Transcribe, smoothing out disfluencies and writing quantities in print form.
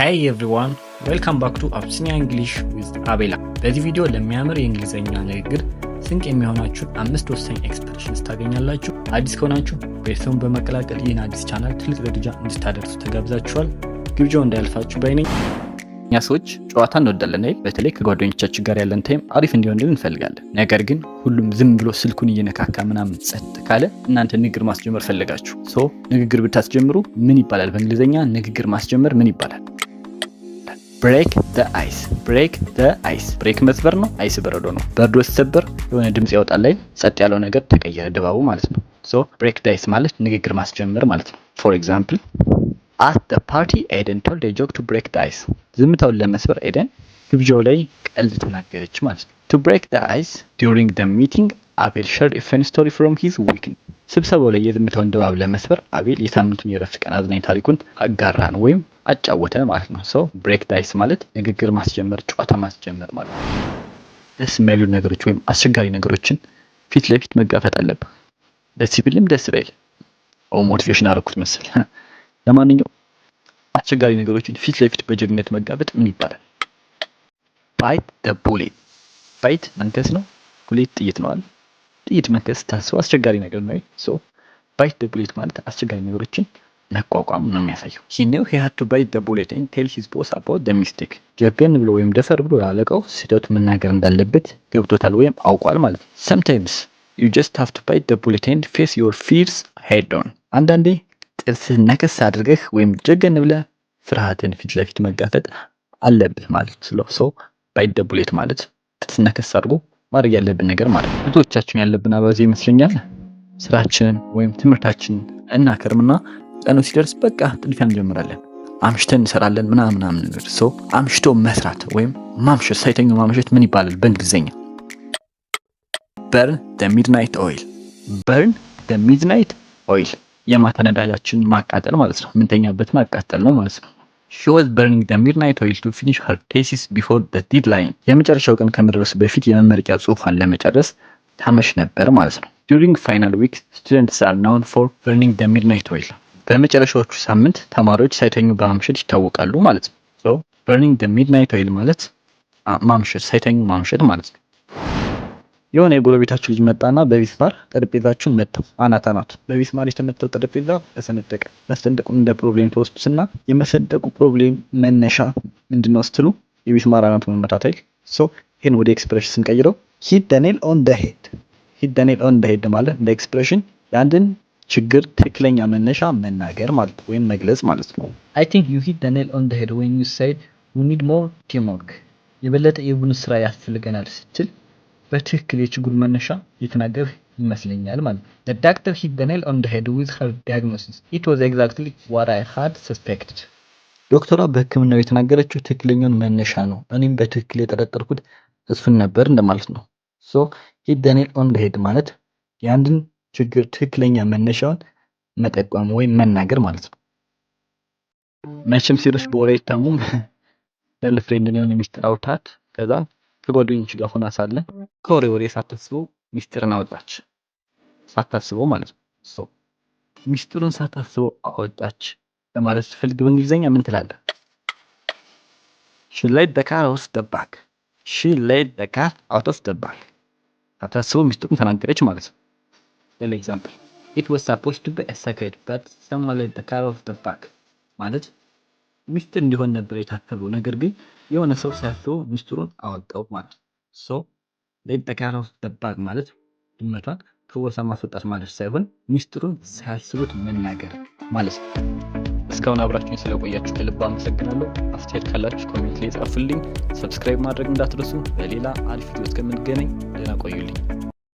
Hey everyone, welcome back to Abyssinia English with Abela. በዚህ ቪዲዮ ለሚያምር የእንግሊዘኛ ንግግር ስንቅ የሚሆናችሁ 5 ወሳኝ ኤክስፕሬሽንስ ታገኛላችሁ። አዲስ ከሆናችሁ ቤተሰቡን በመቀላቀል ይህን አዲስ ቻናል ትልቅ ደረጃ እንድታደርሱ ተጋብዛችኋል። ግብዣው እንዳያልፋችሁ ባይነኝ። እኛ ሰዎች ጨዋታ እንወዳለን አይደል? በተለይ ከጓደኞቻችን ጋር ያለን ታይም አሪፍ እንዲሆንልን እንፈልጋለን። ነገር ግን ሁሉም ዝም ብሎ ስልኩን እየነካካ ምናምን ጸጥ ካለ እናንተ ንግግር ማስጀመር ፈለጋችሁ። ንግግር ብታስጀምሩ ምን ይባላል? በእንግሊዘኛ ንግግር ማስጀመር ምን ይባላል? ብሬክ ዘ አይስ። ብሬክ ዘ አይስ። ብሬክ መስበር ነው። አይስ በረዶ ነው። በረዶ ሲሰበር የሆነ ድምጽ ያወጣል ላይ ጸጥ ያለው ነገር ተቀየረ ድባቡ ማለት ነው። ብሬክ ዘ አይስ ማለት ንግግር ማስጀመር ማለት ነው። ፎር ኤግዛምፕል at the party Aiden told a joke to break the ice. ዝምታውን ለመስበር ኤደን ግብዣው ላይ ቀልድ ተናገረች ማለት ነው። To break the ice during the meeting አቤል shared a funny story from his weekend. ስብሰባው ላይ የዝምታውን ድባብ ለመስበር አቤል የሳምንቱን የረፍት ቀን አዝናኝ ታሪኩን አጋራን ወይም አጫወተ ማለት ነው። ብሬክ ዘ አይስ ማለት ንግግር ማስጀመር፣ ጨዋታ ማስጀመር ማለት ነው። ደስ የሚሉ ነገሮች ወይም አስቸጋሪ ነገሮችን ፊት ለፊት መጋፈጥ አለብህ። ደስ ይብልም ደስ ባይል ሞቲቬሽን አደረኩት መሰል። ለማንኛውም አስቸጋሪ ነገሮችን ፊት ለፊት በጀግንነት መጋፈጥ ምን ይባላል? ባይት ዘ ቡሌት። ባይት መንከስ ነው። ቡሌት ጥይት ነው አይደል? ጥይት መንከስ ታስቦ አስቸጋሪ ነገር ነው። ባይት ዘ ቡሌት ማለት አስቸጋሪ ነገሮችን መቋቋም ነው የሚያሳየው። he knew he had to bite the bullet and tell his boss about the mistake. ጀገን ብሎ ወይም ደፈር ብሎ ያለቀው ስህተቱ መናገር እንዳለበት ገብቶታል ወይም አውቋል ማለት ነው። sometimes you just have to bite the bullet and face your fears head on. አንዳንዴ ጥርስህን ነከስ አድርገህ ወይም ጀገን ብለህ ፍርሃትን ፊት ለፊት መጋፈጥ አለብህ ማለት ነው። ባይት ዘ ቡሌት ማለት ጥርስህን ነከስ አድርጎ ማድረግ ያለብን ነገር ማለት ነው። ብዙዎቻችን ያለብን አባዜ ይመስለኛል ስራችንን ወይም ትምህርታችንን እናከርምና ቀኑ ሲደርስ በቃ ጥድፊያ እንጀምራለን። አምሽተን እንሰራለን ምናምን ነገር። አምሽቶ መስራት ወይም ማምሸት፣ ሳይተኙ ማምሸት ምን ይባላል በእንግሊዘኛ? burn the midnight oil. burn the midnight oil የማታ ነዳጃችን ማቃጠል ማለት ነው። ምንተኛበት ማቃጠል ነው ማለት ነው። she was burning the midnight oil to finish her thesis before the deadline. የመጨረሻው ቀን ከመድረሱ በፊት የመመረቂያ ጽሑፏን ለመጨረስ ታመሽ ነበር ማለት ነው። during final week students are known for burning the midnight oil. በመጨረሻዎቹ ሳምንት ተማሪዎች ሳይተኙ በማምሸት ይታወቃሉ ማለት ነው። burning the midnight oil ማለት ማምሸት፣ ሳይተኙ ማምሸት ማለት ነው። የሆነ የጎረቤታችሁ ልጅ መጣና በቢስማር ጠረጴዛችሁን መተው አናት በቢስማር የተመተው ጠረጴዛ ተሰነጠቀ። መሰንጠቁን እንደ ፕሮብሌም ተወስዱና የመሰንጠቁ ፕሮብሌም መነሻ ምንድነው ስትሉ የቢስማር አናቱ መመታት አይደል? ይሄን ወደ ኤክስፕሬሽን ስንቀይረው hit the nail on the head. hit the nail on the head ማለት እንደ ኤክስፕሬሽን ያንድን ችግር ትክክለኛ መነሻ መናገር ማለት ወይም መግለጽ ማለት ነው። I think you hit the nail on the head when you said we need more teamwork. የበለጠ የቡድን ስራ ያስፈልገናል ስትል በትክክል የችግሩ መነሻ የተናገርህ ይመስለኛል ማለት ነው። The doctor hit the nail on the head with her diagnosis. It was exactly what I had suspected. ዶክተሯ በሕክምናው የተናገረችው ትክክለኛውን መነሻ ነው። እኔም በትክክል የጠረጠርኩት እሱን ነበር እንደማለት ነው። hit the nail on the head ማለት የአንድን ችግር ትክክለኛ መነሻውን መጠቆም ወይም መናገር ማለት ነው። መቼም ሲሮች በወሬ አይታሙም። ለፍሬንድ ነው የሚስጥር አውታት። ከዛ ከጓደኞች ጋር ሆና ሳለ ከወሬ ሳታስበው ሚስጥርን አወጣች። ሳታስበው ማለት ነው። ሚስጥሩን ሳታስበው አወጣች ለማለት ስትፈልግ በእንግሊዘኛ ምን ትላለህ? she laid the cat out of the bag. she laid the cat out of the bag. ሳታስበው ሚስጥሩን ተናገረች ማለት ነው። For example, it was supposed to be a secret but someone let the cat off the bag. ማለት ሚስጥር እንዲሆን ነበር የታሰበው ነገር ግን የሆነ ሰው ሳያስበው ሚስጥሩን አወጣው ማለት ነው። let the cat off the bag ማለት ድመቷን ከቦርሳ ማስወጣት ማለት ሳይሆን ሚስጥሩን ሳያስቡት መናገር ማለት ነው። እስካሁን አብራችሁኝ ስለቆያችሁ ከልብ አመሰግናለሁ። አስተያየት ካላችሁ ኮሜንት ላይ ጻፉልኝ። ሰብስክራይብ ማድረግ እንዳትረሱ። በሌላ አሪፍ ቪዲዮ እስከምንገናኝ ደህና ቆዩልኝ።